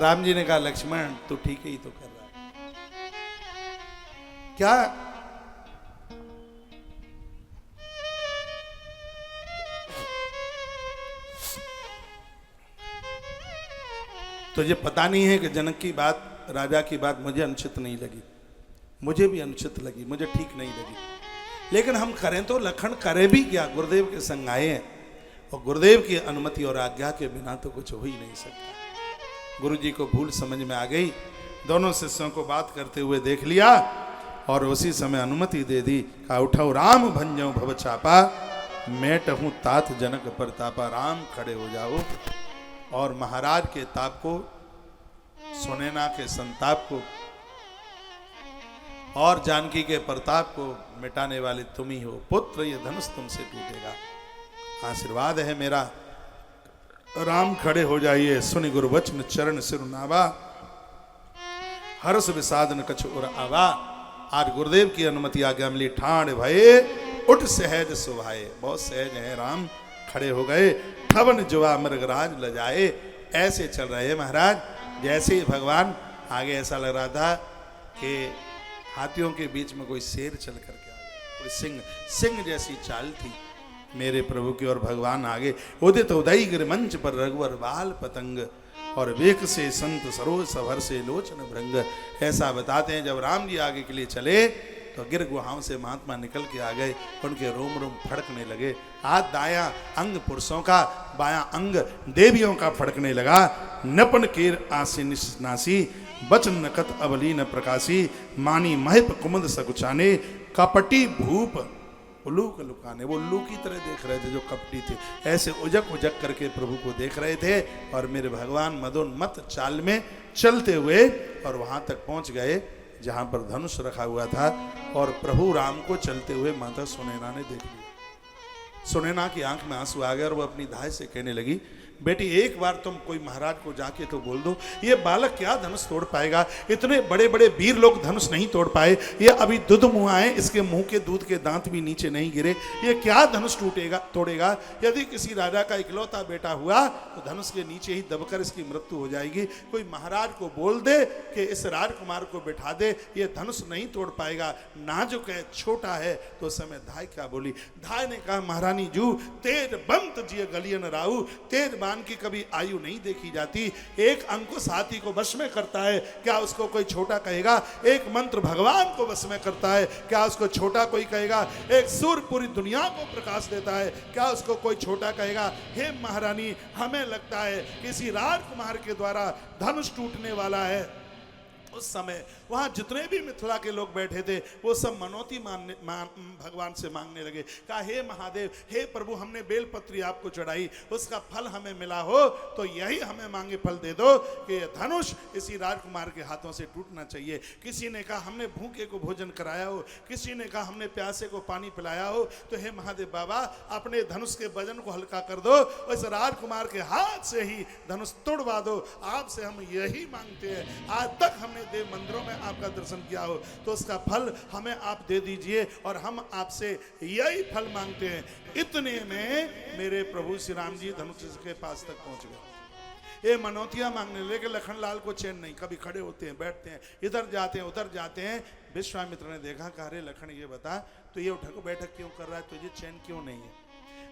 राम जी ने कहा लक्ष्मण तू ठीक ही तो कर रहा है क्या? तुझे पता नहीं है कि जनक की बात, राजा की बात मुझे अनुचित नहीं लगी, मुझे भी अनुचित लगी, मुझे ठीक नहीं लगी, लेकिन हम करें तो लखन करे भी क्या? गुरुदेव के संग आए हैं और गुरुदेव की अनुमति और आज्ञा के बिना तो कुछ हो ही नहीं सकता। गुरु जी को भूल समझ में आ गई, दोनों शिष्यों को बात करते हुए देख लिया और उसी समय अनुमति दे दी। कहा उठाओ राम भंजो भव चापा, मैं टहूं तात जनक प्रतापा। राम खड़े हो जाओ और महाराज के ताप को, सुनैना के संताप को और जानकी के प्रताप को मिटाने वाले तुम ही हो। पुत्र ये धनुष तुमसे टूटेगा, आशीर्वाद है मेरा। राम खड़े हो जाइए, सुनि गुरु वचन चरण सिर नावा, हर्ष विषाद न कछु और आवा। आज गुरुदेव की अनुमति आज्ञा मिली, ठाण भये उठ सहज सुभाए। बहुत सहज है राम, खड़े हो गए। ठवन जुआ मृगराज लजाए। ऐसे चल रहे हैं महाराज जैसे ही भगवान आगे, ऐसा लग रहा था कि हाथियों के बीच में कोई शेर चल करके आ गया, कोई सिंह, सिंह जैसी चाल थी मेरे प्रभु की। और भगवान आगे उदित उदय गिर मंच पर रघुवर बाल पतंग, और वेक से संत सरोज सभर से लोचन भृंग। ऐसा बताते हैं जब राम जी आगे के लिए चले तो गिर गुहाओं से महात्मा निकल के आ गए, उनके रोम रोम फड़कने लगे। हाथ दाया अंग पुरुषों का, बायां अंग देवियों का फड़कने लगा। नपन कीर आसी नासी, बचन नकत अवलीन प्रकाशी, मानी महिप कुमुद सकुचाने, कपटी भूप उल्लूक लुकाने। वो उल्लू की तरह देख रहे थे जो कपटी थे, ऐसे उजक उजक करके प्रभु को देख रहे थे। और मेरे भगवान मदोन्मत्त चाल में चलते हुए और वहां तक पहुंच गए जहां पर धनुष रखा हुआ था। और प्रभु राम को चलते हुए माता सुनैना ने देख लिया। सुनैना की आंख में आंसू आ गए और वो अपनी धाय से कहने लगी, बेटी एक बार तुम कोई महाराज को जाके तो बोल दो, ये बालक क्या धनुष तोड़ पाएगा? इतने बड़े बड़े वीर लोग धनुष नहीं तोड़ पाए, ये अभी दूध मुंह आए, इसके मुंह के दूध के दांत भी नीचे नहीं गिरे, ये क्या धनुष टूटेगा तोड़ेगा? यदि किसी राजा का इकलौता बेटा हुआ तो धनुष के नीचे ही दबकर इसकी मृत्यु हो जाएगी। कोई महाराज को बोल दे कि इस राजकुमार को बैठा दे, ये धनुष नहीं तोड़ पाएगा, नाजुक है, छोटा है। तो उस समय धाय क्या बोली? धाय ने कहा, महारानी जू तेज बंत जिय गलियन राहु, तेज की कभी आयु नहीं देखी जाती। एक अंकुश हाथी को वश में करता है, क्या उसको कोई छोटा कहेगा? एक मंत्र भगवान को वश में करता है, क्या उसको छोटा कोई कहेगा? एक सूर्य पूरी दुनिया को प्रकाश देता है, क्या उसको कोई छोटा कहेगा? हे महारानी, हमें लगता है किसी राजकुमार के द्वारा धनुष टूटने वाला है। उस समय वहां जितने भी मिथिला के लोग बैठे थे वो सब मनौती भगवान से मांगने लगे। कहा, हे महादेव, हे प्रभु, हमने बेलपत्री आपको चढ़ाई, उसका फल हमें मिला हो तो यही हमें मांगे फल दे दो कि धनुष इसी राजकुमार के हाथों से टूटना चाहिए। किसी ने कहा हमने भूखे को भोजन कराया हो, किसी ने कहा हमने प्यासे को पानी पिलाया हो। तो हे महादेव बाबा, अपने धनुष के वजन को हल्का कर दो, इस राजकुमार के हाथ से ही धनुष तोड़वा दो, आपसे हम यही मांगते हैं। आज तक हमने देव मंदिरों में आपका दर्शन किया हो तो उसका फल हमें आप दे दीजिए और हम आपसे यही फल मांगते हैं। इतने में मेरे प्रभु श्री राम जी धनुष के पास तक पहुंच गए। ये मनौतियां मांगने लगे। लखन लाल को चैन नहीं, कभी खड़े होते हैं, बैठते हैं, इधर जाते हैं, उधर जाते हैं। विश्वामित्र ने देखा, कहा, अरे लखन ये बता, तो ये उठक बैठक क्यों कर रहा है, तुझे चैन क्यों नहीं है?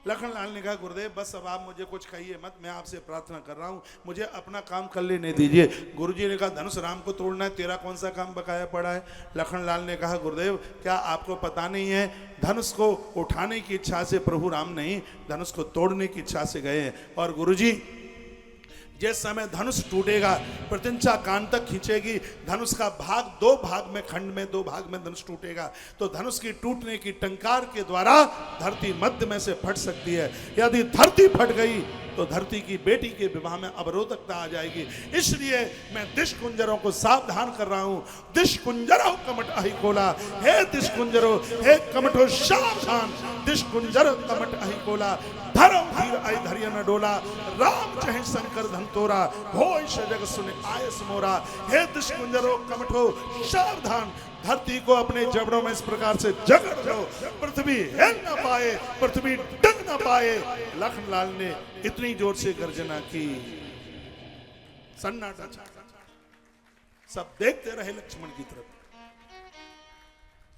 लखन लाल ने कहा, गुरुदेव बस अब आप मुझे कुछ कहिए मत, मैं आपसे प्रार्थना कर रहा हूँ, मुझे अपना काम कर लेने दीजिए। गुरुजी ने कहा, धनुष राम को तोड़ना है, तेरा कौन सा काम बकाया पड़ा है? लखन लाल ने कहा, गुरुदेव क्या आपको पता नहीं है, धनुष को उठाने की इच्छा से प्रभु राम नहीं, धनुष को तोड़ने की इच्छा से गए हैं। और गुरुजी जिस समय धनुष टूटेगा, प्रत्यंचा कान तक खींचेगी, धनुष का भाग दो भाग में, खंड में दो भाग में धनुष टूटेगा, तो धनुष की टूटने की टंकार के द्वारा धरती मध्य में से फट सकती है। यदि धरती फट गई तो धरती की बेटी के विवाह में अवरोधकता आ जाएगी। इसलिए मैं दिश कुंजरों को सावधान कर रहा हूं। दिश कुंजरो कमट अहि कोला, हे दिश कुंजरो, हे कमटो सावधान, दिश कुंजर कमट अहि कोला, धर्म धीर आई धरिय न डोला, राम चाहे शंकर धन तोरा, होय जग सुने आयस मोरा। हे दिश कुंजरो कमटो सावधान, धरती को अपने जबड़ों में इस प्रकार से जकड़ लो, पृथ्वी हिल न पाए, पृथ्वी डग न पाए। लखनलाल ने इतनी जोर से गर्जना की, सन्नाटा छा गया। सब देखते रहे लक्ष्मण की तरफ।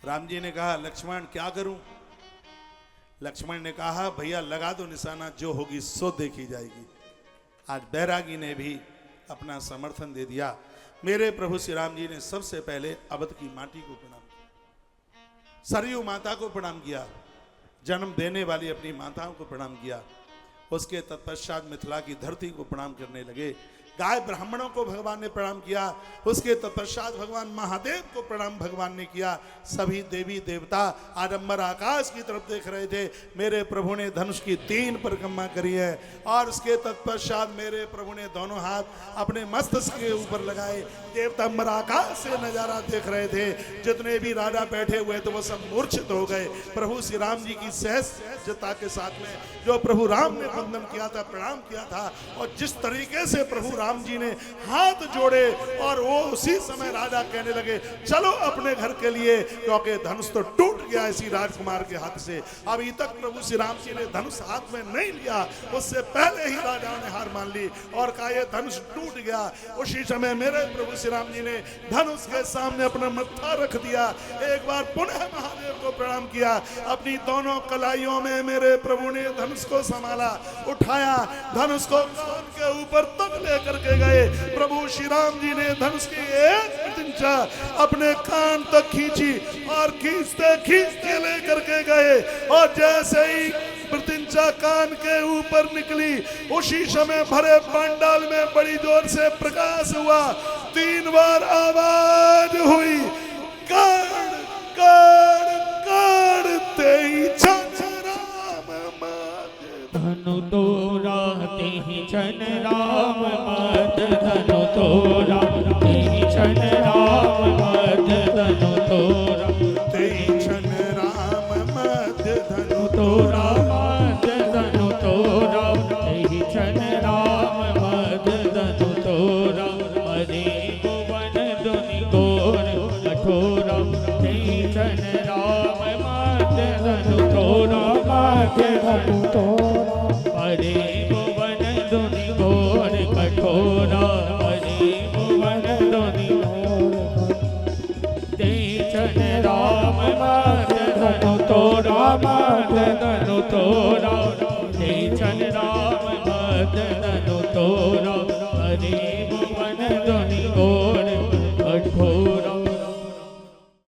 राम जी ने कहा लक्ष्मण क्या करूं? लक्ष्मण ने कहा भैया लगा दो निशाना, जो होगी सो देखी जाएगी। आज बैरागी ने भी अपना समर्थन दे दिया। मेरे प्रभु श्री राम जी ने सबसे पहले अवध की माटी को प्रणाम किया, सरयू माता को प्रणाम किया, जन्म देने वाली अपनी माताओं को प्रणाम किया। उसके तत्पश्चात मिथिला की धरती को प्रणाम करने लगे। गाय ब्राह्मणों को भगवान ने प्रणाम किया। उसके तत्पश्चात भगवान महादेव को प्रणाम भगवान ने किया। सभी देवी देवता आडंबर आकाश की तरफ देख रहे थे। मेरे प्रभु ने धनुष की 3 परिक्रमा करी है और उसके तत्पश्चात मेरे प्रभु ने दोनों हाथ अपने मस्तक के ऊपर लगाए। देवता अंबर आकाश से नजारा देख रहे थे। जितने भी राजा बैठे हुए थे वो सब मूर्छित हो गए। प्रभु श्री राम जी की सहजता के साथ में जो प्रभु राम ने वंदन किया था, प्रणाम किया था, और जिस तरीके से प्रभु राम जी ने हाथ जोड़े और वो उसी समय राजा कहने लगे चलो अपने घर के लिए, क्योंकि धनुष तो टूट गया इसी राजकुमार के हाथ से। अभी तक प्रभु श्री राम जी ने धनुष हाथ में नहीं लिया, उससे पहले ही राजाओं ने हार मान ली और कहा ये धनुष टूट गया। उसी समय मेरे प्रभु श्री राम जी ने धनुष के सामने अपना मत्था रख दिया। एक बार पुनः महादेव को प्रणाम किया। अपनी दोनों कलाइयों में मेरे प्रभु ने धनुष को संभाला, उठाया, धनुष को कान के ऊपर तक लेकर के गए। प्रभु श्री राम जी ने धनुष की एक प्रतिंचा अपने कान तक खींची और खींचते खींचते लेकर के गए, और जैसे ही प्रतिंचा कान के ऊपर निकली उसी समय भरे पंडाल में बड़ी जोर से प्रकाश हुआ। 3 बार आवाज हुई, कान कान कान तेई धनु तोरा तेहि छन राम मद, धनु तोरा तेहि छन राम मद, धनु तोरा तेई छन राम मद, धनु तोरा मद, धनु तोरा तेहि छन राम मद, धनु तोरा मदे भुवन दुनि गोर कठोरा तेहि छन राम मद, धनु तोरा मद, धनु तोरा